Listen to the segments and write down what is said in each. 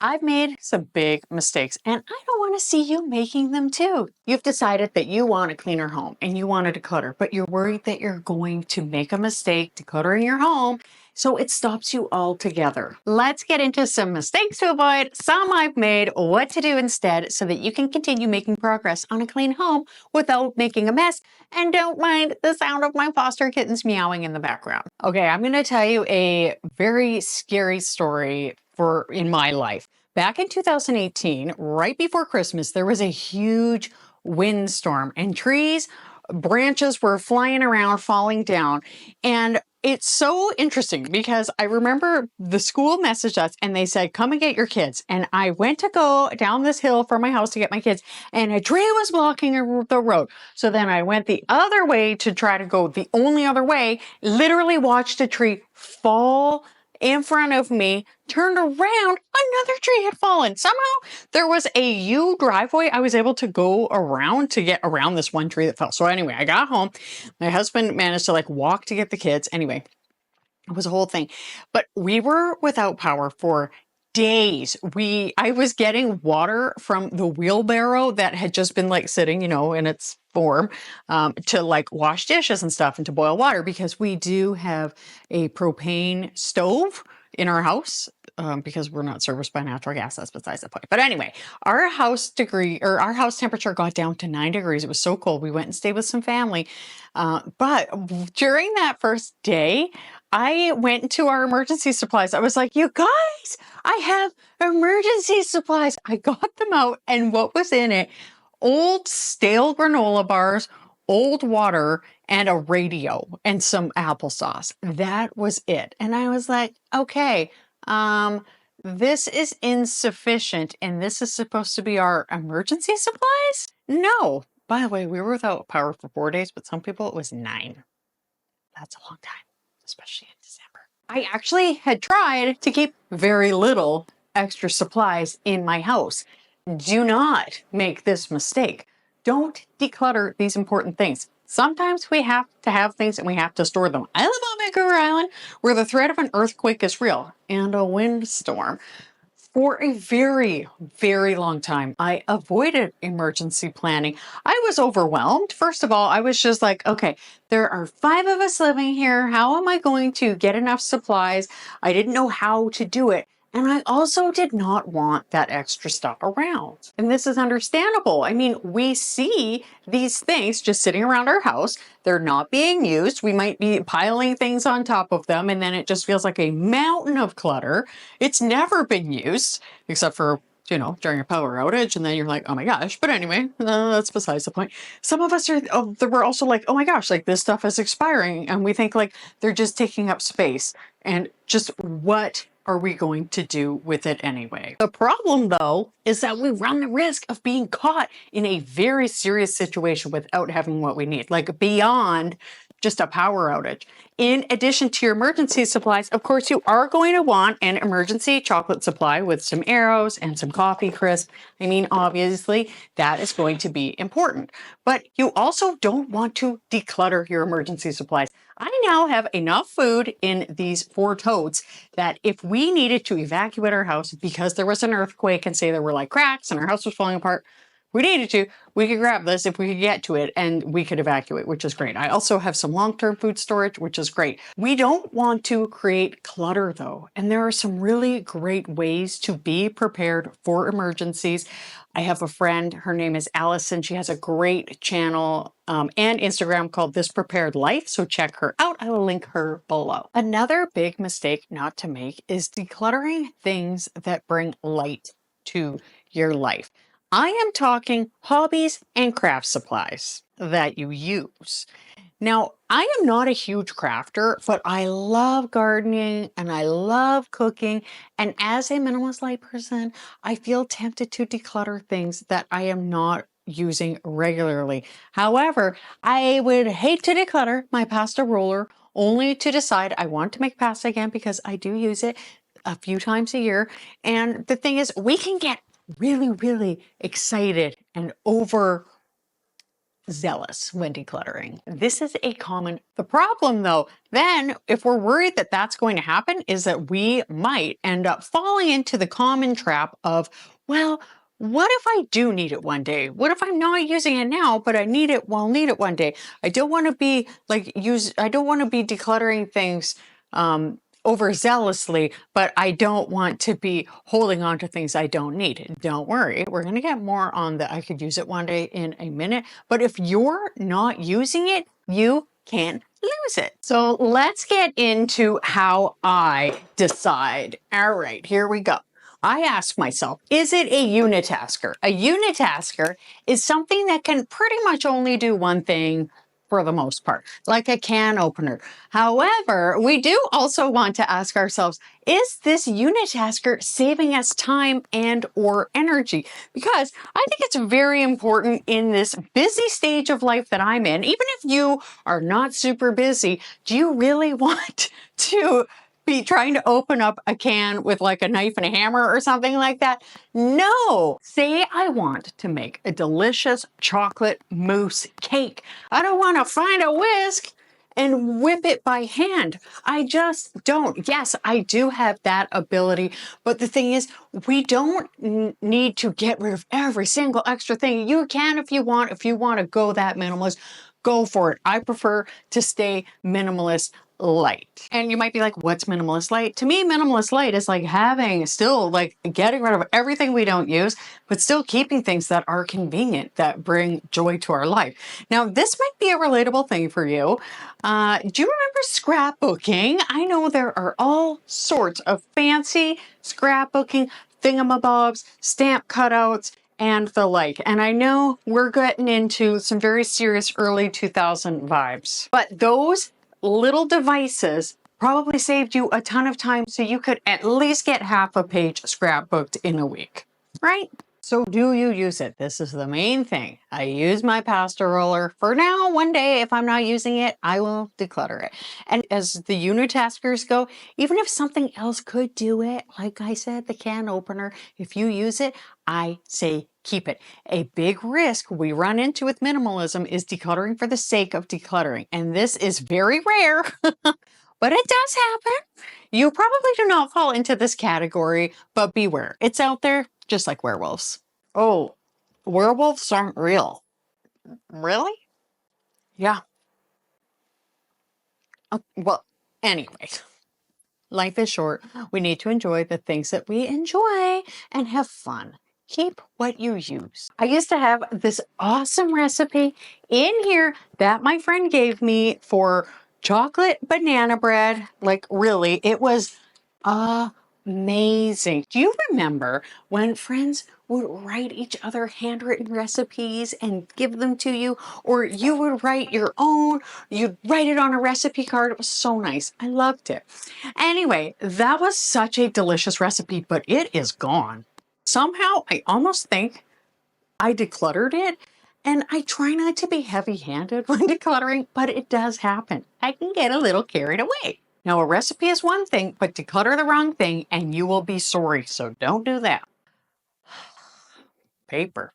I've made some big mistakes and I don't want to see you making them too. You've decided that you want a cleaner home and you want to declutter, but you're worried that you're going to make a mistake decluttering your home, so it stops you altogether. Let's get into some mistakes to avoid, some I've made, what to do instead, so that you can continue making progress on a clean home without making a mess. And don't mind the sound of my foster kittens meowing in the background. Okay, I'm going to tell you a very scary story in my life. Back in 2018, right before Christmas, there was a huge windstorm and branches were flying around, falling down. And it's so interesting because I remember the school messaged us and they said, come and get your kids. And I went to go down this hill from my house to get my kids, and a tree was blocking the road. So then I went the other way to try to go the only other way, literally watched a tree fall in front of me, turned around, another tree had fallen. Somehow there was a U driveway I was able to go around to get around this one tree that fell. So anyway, I got home. My husband managed to walk to get the kids. Anyway, it was a whole thing. But we were without power for days. I was getting water from the wheelbarrow that had just been sitting, in its form, to wash dishes and stuff and to boil water, because we do have a propane stove in our house, because we're not serviced by natural gas. That's besides the point. But anyway, our house temperature got down to 9 degrees. It was so cold. We went and stayed with some family. But during that first day, I went into our emergency supplies. I was like, you guys, I have emergency supplies. I got them out, and what was in it? Old stale granola bars, old water, and a radio, and some applesauce. That was it. And I was like, okay, this is insufficient, and this is supposed to be our emergency supplies? No. By the way, we were without power for 4 days, but some people it was 9. That's a long time, especially in December. I actually had tried to keep very little extra supplies in my house. Do not make this mistake. Don't declutter these important things. Sometimes we have to have things and we have to store them. I live on Vancouver Island, where the threat of an earthquake is real, and a windstorm. For a very, very long time, I avoided emergency planning. I was overwhelmed. First of all, I was just like, okay, there are 5 of us living here. How am I going to get enough supplies? I didn't know how to do it. And I also did not want that extra stuff around. And this is understandable. I mean, we see these things just sitting around our house. They're not being used. We might be piling things on top of them, and then it just feels like a mountain of clutter. It's never been used, except for, during a power outage, and then you're like, oh my gosh. But anyway, that's besides the point. Some of us we're also like, oh my gosh, this stuff is expiring, and we think they're just taking up space. And just what are we going to do with it anyway? The problem, though, is that we run the risk of being caught in a very serious situation without having what we need, beyond just a power outage. In addition to your emergency supplies, of course, you are going to want an emergency chocolate supply with some arrows and some coffee crisp. I mean, obviously, that is going to be important. But you also don't want to declutter your emergency supplies. I now have enough food in these 4 totes that if we needed to evacuate our house because there was an earthquake and say there were cracks and our house was falling apart, we could grab this if we could get to it, and we could evacuate, which is great. I also have some long-term food storage, which is great. We don't want to create clutter, though, and there are some really great ways to be prepared for emergencies. I have a friend, her name is Allison. She has a great channel and Instagram called This Prepared Life, so check her out. I will link her below. Another big mistake not to make is decluttering things that bring light to your life. I am talking hobbies and craft supplies that you use. Now, I am not a huge crafter, but I love gardening and I love cooking. And as a minimalist light person, I feel tempted to declutter things that I am not using regularly. However, I would hate to declutter my pasta roller only to decide I want to make pasta again, because I do use it a few times a year. And the thing is, we can get really, really excited and zealous when decluttering. This is a common. The problem though, then if we're worried that that's going to happen, is that we might end up falling into the common trap of, well, what if I do need it one day? What if I'm not using it now, but I need it, well, need it one day? I don't want to be I don't want to be decluttering things overzealously, but I don't want to be holding on to things I don't need. Don't worry, we're going to get more on the I could use it one day in a minute. But if you're not using it, you can lose it. So let's get into how I decide. All right, here we go. I ask myself, is it a unitasker? A unitasker is something that can pretty much only do one thing for the most part, like a can opener. However, we do also want to ask ourselves, is this unitasker saving us time and or energy? Because I think it's very important in this busy stage of life that I'm in, even if you are not super busy, do you really want to be trying to open up a can with like a knife and a hammer or something like that? No. Say I want to make a delicious chocolate mousse cake. I don't want to find a whisk and whip it by hand. I just don't. Yes, I do have that ability. But the thing is, we don't need to get rid of every single extra thing. You can if you want. If you want to go that minimalist, go for it. I prefer to stay minimalist light. And you might be like, what's minimalist light? To me, minimalist light is like having still like getting rid of everything we don't use, but still keeping things that are convenient, that bring joy to our life. Now, this might be a relatable thing for you. Do you remember scrapbooking? I know there are all sorts of fancy scrapbooking thingamabobs, stamp cutouts, and the like. And I know we're getting into some very serious early 2000 vibes, but those little devices probably saved you a ton of time so you could at least get half a page scrapbooked in a week, right? So do you use it? This is the main thing. I use my pasta roller for now. One day, if I'm not using it, I will declutter it. And as the unitaskers go, even if something else could do it, like I said, the can opener, if you use it, I say keep it. A big risk we run into with minimalism is decluttering for the sake of decluttering. And this is very rare, but it does happen. You probably do not fall into this category, but beware. It's out there, just like werewolves. Oh, werewolves aren't real. Really? Yeah. Well, anyway, life is short. We need to enjoy the things that we enjoy and have fun. Keep what you use. I used to have this awesome recipe in here that my friend gave me for chocolate banana bread. Like, really, it was amazing. Do you remember when friends would write each other handwritten recipes and give them to you, or you would write your own, you'd write it on a recipe card? It was so nice. I loved it. Anyway, that was such a delicious recipe, but it is gone. Somehow, I almost think I decluttered it, and I try not to be heavy-handed when decluttering, but it does happen. I can get a little carried away. Now, a recipe is one thing, but declutter the wrong thing and you will be sorry, so don't do that. Paper.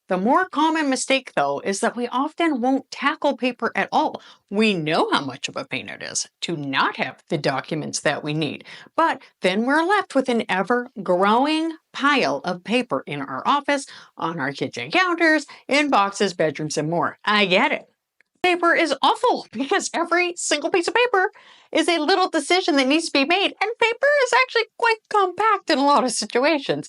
The more common mistake, though, is that we often won't tackle paper at all. We know how much of a pain it is to not have the documents that we need, but then we're left with an ever-growing pile of paper in our office, on our kitchen counters, in boxes, bedrooms, and more. I get it. Paper is awful because every single piece of paper is a little decision that needs to be made, and paper is actually quite compact in a lot of situations.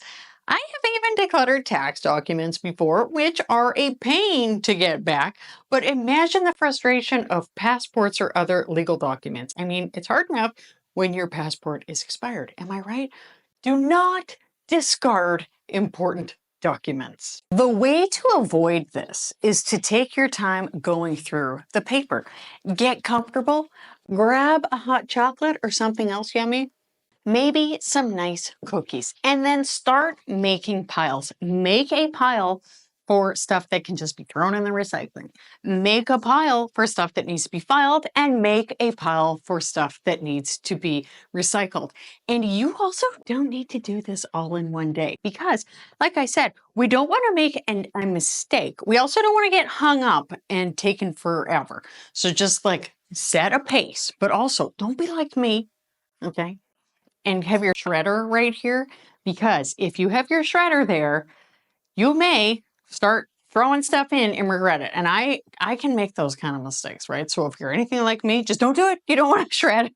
I have even decluttered tax documents before, which are a pain to get back, but imagine the frustration of passports or other legal documents. I mean, it's hard enough when your passport is expired. Am I right? Do not discard important documents. The way to avoid this is to take your time going through the paper. Get comfortable, grab a hot chocolate or something else yummy, maybe some nice cookies, and then start making piles. Make a pile for stuff that can just be thrown in the recycling. Make a pile for stuff that needs to be filed, and make a pile for stuff that needs to be recycled. And you also don't need to do this all in one day because, like I said, we don't want to make a mistake. We also don't want to get hung up and taken forever. So just like set a pace, but also don't be like me, okay? And have your shredder right here, because if you have your shredder there, you may start throwing stuff in and regret it. And I can make those kind of mistakes, right? So if you're anything like me, just don't do it. You don't want to shred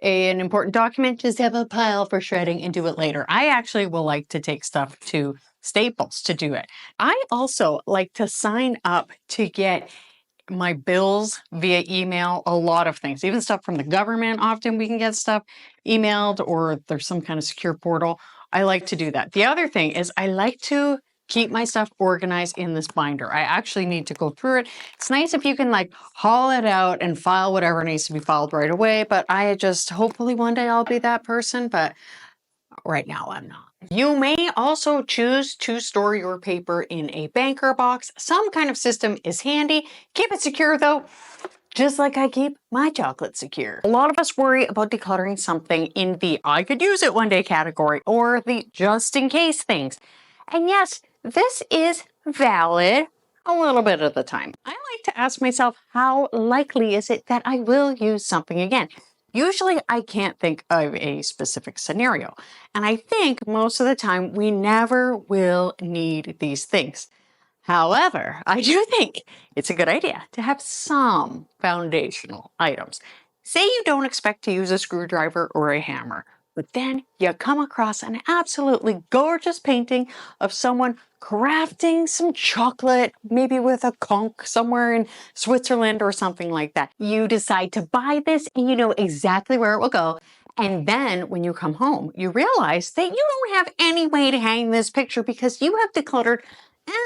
an important document. Just have a pile for shredding and do it later. I actually will like to take stuff to Staples to do it. I also like to sign up to get my bills via email, a lot of things, even stuff from the government. Often we can get stuff emailed, or there's some kind of secure portal. I like to do that. The other thing is I like to keep my stuff organized in this binder. I actually need to go through it. It's nice if you can like haul it out and file whatever needs to be filed right away, but I just, hopefully one day I'll be that person, but right now I'm not. You may also choose to store your paper in a banker box. Some kind of system is handy. Keep it secure though, just like I keep my chocolate secure. A lot of us worry about decluttering something in the I could use it one day category, or the just in case things. And yes, this is valid a little bit of the time. I like to ask myself, how likely is it that I will use something again? Usually I can't think of a specific scenario. And I think most of the time we never will need these things. However, I do think it's a good idea to have some foundational items. Say you don't expect to use a screwdriver or a hammer, but then you come across an absolutely gorgeous painting of someone crafting some chocolate, maybe with a conch somewhere in Switzerland or something like that. You decide to buy this and you know exactly where it will go. And then when you come home, you realize that you don't have any way to hang this picture because you have decluttered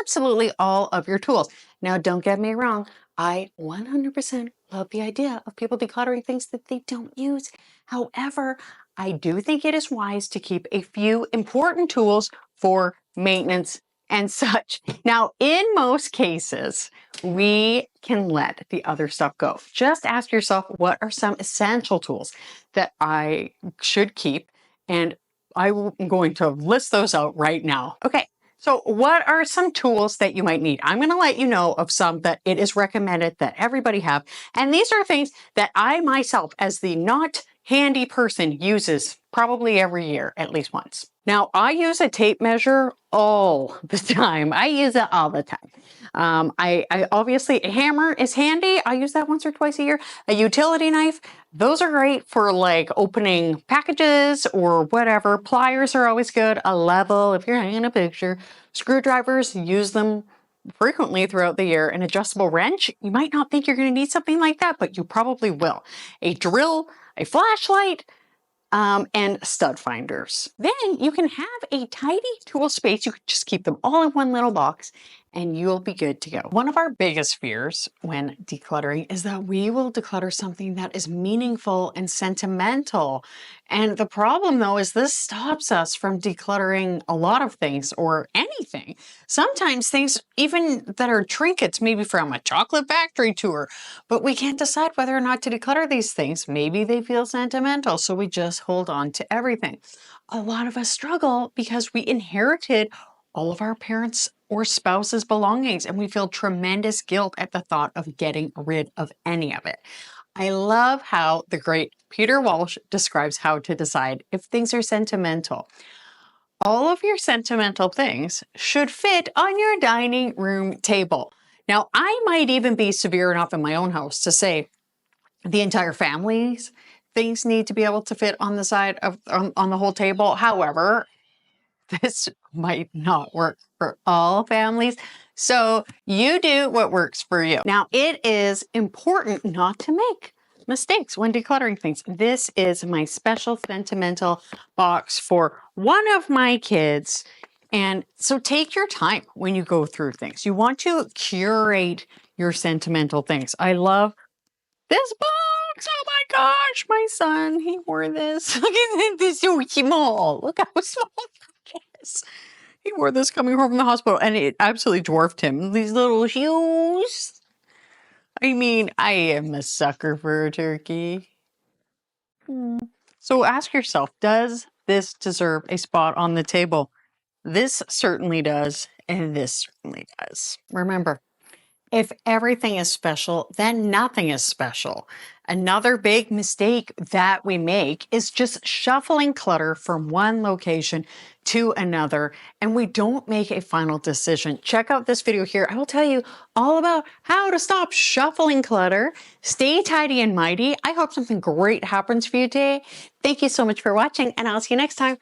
absolutely all of your tools. Now, don't get me wrong. I 100% love the idea of people decluttering things that they don't use. However, I do think it is wise to keep a few important tools for maintenance and such. Now, in most cases, we can let the other stuff go. Just ask yourself, what are some essential tools that I should keep? And I'm going to list those out right now. Okay. So what are some tools that you might need? I'm going to let you know of some that it is recommended that everybody have. And these are things that I myself, as the not handy person, uses probably every year, at least once. Now, I use a tape measure all the time. I use it all the time. I obviously, a hammer is handy. I use that once or twice a year. A utility knife, those are great for like opening packages or whatever. Pliers are always good. A level, if you're hanging a picture. Screwdrivers, use them frequently throughout the year. An adjustable wrench, you might not think you're going to need something like that, but you probably will. A drill, a flashlight, and stud finders. Then you can have a tidy tool space. You can just keep them all in one little box and you'll be good to go. One of our biggest fears when decluttering is that we will declutter something that is meaningful and sentimental. And the problem though is this stops us from decluttering a lot of things or anything. Sometimes things even that are trinkets, maybe from a chocolate factory tour, but we can't decide whether or not to declutter these things. Maybe they feel sentimental, so we just hold on to everything. A lot of us struggle because we inherited all of our parents' or spouses' belongings, and we feel tremendous guilt at the thought of getting rid of any of it. I love how the great Peter Walsh describes how to decide if things are sentimental. All of your sentimental things should fit on your dining room table. Now, I might even be severe enough in my own house to say the entire family's things need to be able to fit on the side of on the whole table. However, this might not work for all families. So you do what works for you. Now, it is important not to make mistakes when decluttering things. This is my special sentimental box for one of my kids. And so take your time when you go through things. You want to curate your sentimental things. I love this box. Oh my gosh, my son, he wore this. Look at this, so small. Look how small it is. He wore this coming home from the hospital and it absolutely dwarfed him. These little shoes. I mean, I am a sucker for a turkey. So ask yourself, does this deserve a spot on the table? This certainly does, and this certainly does. Remember, if everything is special, then nothing is special. Another big mistake that we make is just shuffling clutter from one location to another, and we don't make a final decision. Check out this video here. I will tell you all about how to stop shuffling clutter, stay tidy and mighty. I hope something great happens for you today. Thank you so much for watching, and I'll see you next time.